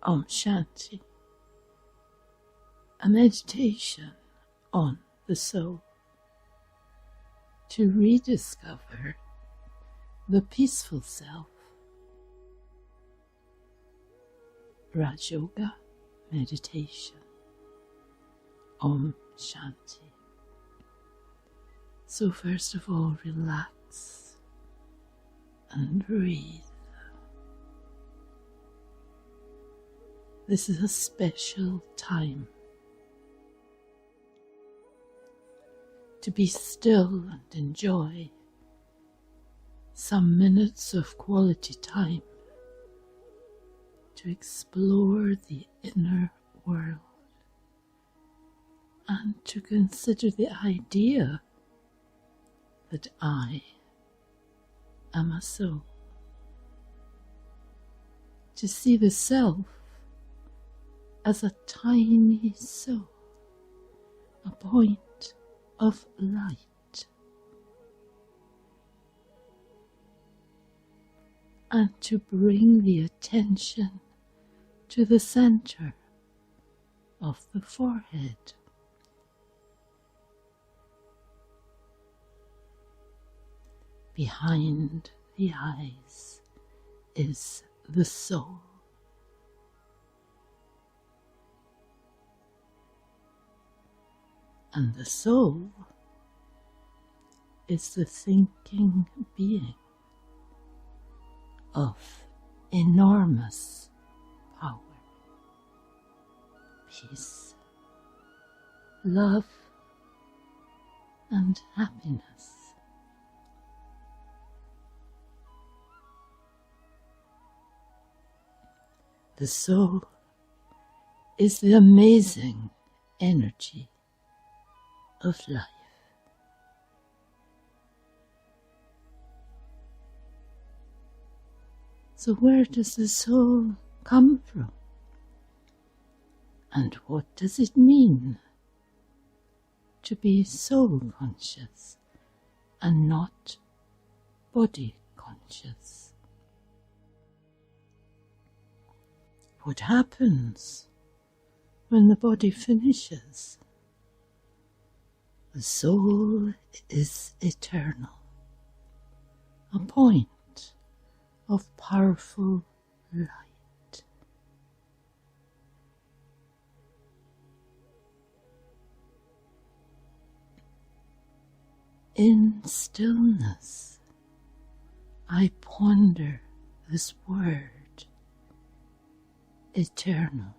Om Shanti, a meditation on the soul to rediscover the peaceful self. Raj Yoga meditation. Om Shanti. So first of all, relax and breathe. This is a special time to be still and enjoy some minutes of quality time to explore the inner world and to consider the idea that I am a soul. To see the self as a tiny soul, a point of light, and to bring the attention to the center of the forehead. Behind the eyes is the soul. And the soul is the thinking being of enormous power, peace, love, and happiness. The soul is the amazing energy of life. So where does the soul come from? And what does it mean to be soul conscious and not body conscious? What happens when the body finishes? The soul is eternal, a point of powerful light. In stillness, I ponder this word, eternal.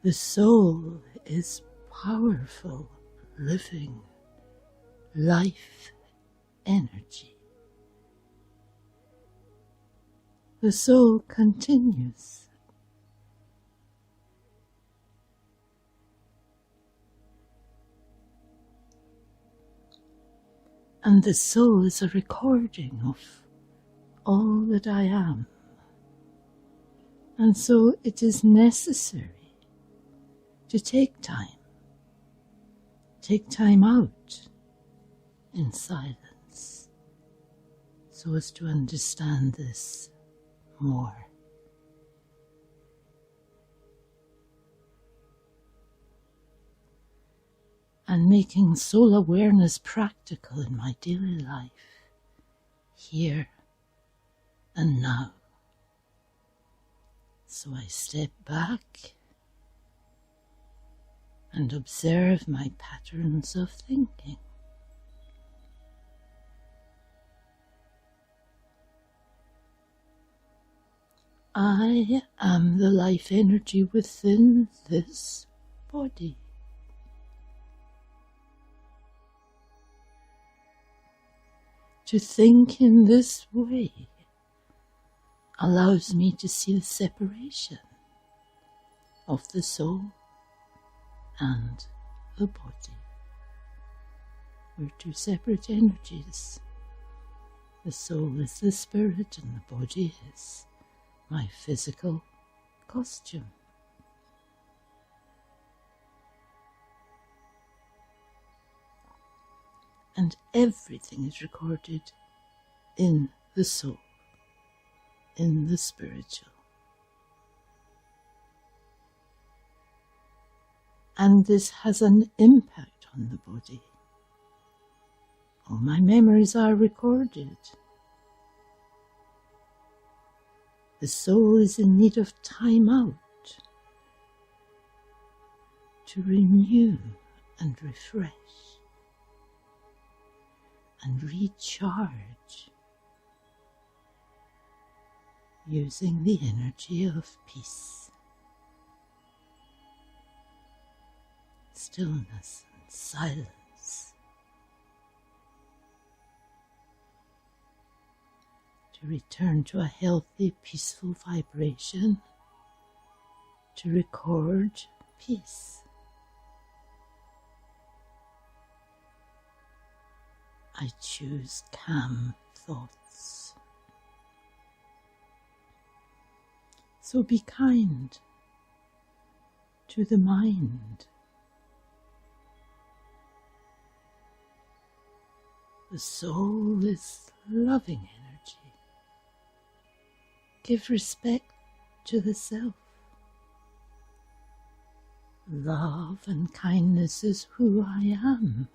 The soul is powerful, living, life energy. The soul continues. And the soul is a recording of all that I am. And so it is necessary to take time out in silence, so as to understand this more. And making soul awareness practical in my daily life, here and now. So I step back and observe my patterns of thinking. I am the life energy within this body. To think in this way allows me to see the separation of the soul and the body. We're two separate energies. The soul is the spirit and the body is my physical costume. And everything is recorded in the soul in the spiritual. And this has an impact on the body. All my memories are recorded. The soul is in need of time out to renew and refresh and recharge using the energy of peace, stillness and silence, to return to a healthy, peaceful vibration, to record peace. I choose calm thoughts. So be kind to the mind. The soul is loving energy. Give respect to the self. Love and kindness is who I am.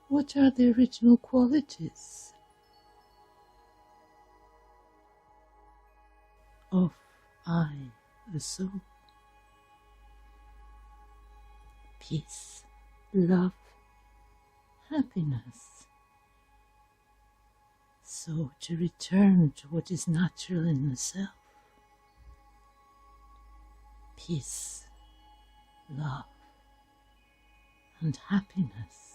What are the original qualities of I, the soul? Peace, love, happiness. So to return to what is natural in the self. Peace, love, and happiness.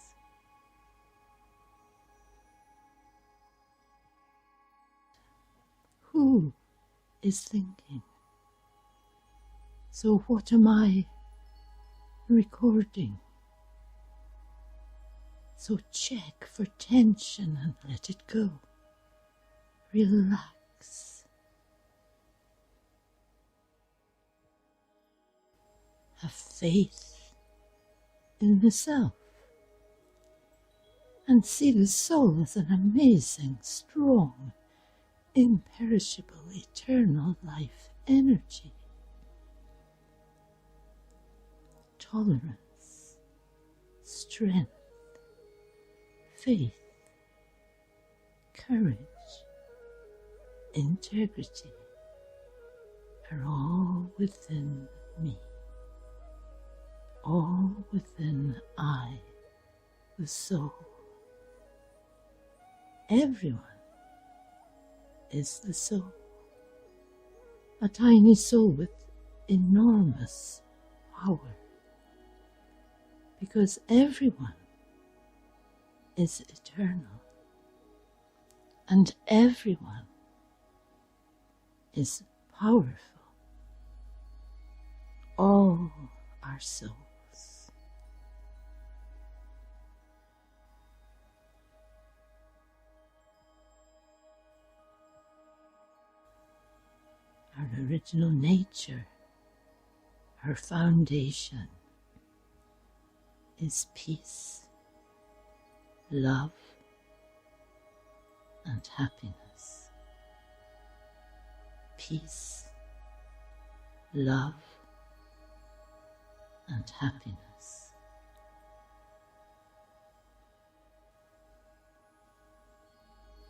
Who is thinking? So what am I recording? So check for tension and let it go. Relax. Have faith in the self and see the soul as an amazing, strong, imperishable, eternal life energy. Tolerance, strength, faith, courage, integrity are all within me, all within I, the soul. Everyone is the soul, a tiny soul with enormous power, because everyone is eternal and everyone is powerful. All are souls. Our original nature, our foundation, is peace, love, and happiness. Peace, love, and happiness.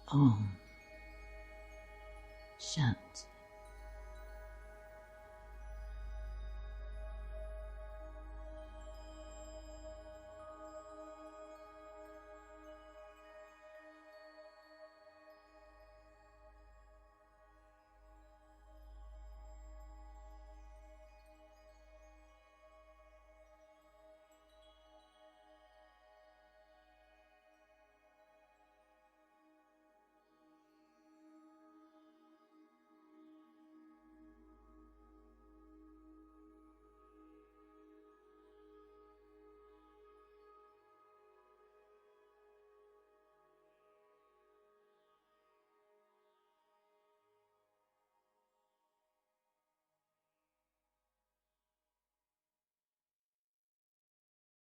Om Shanti.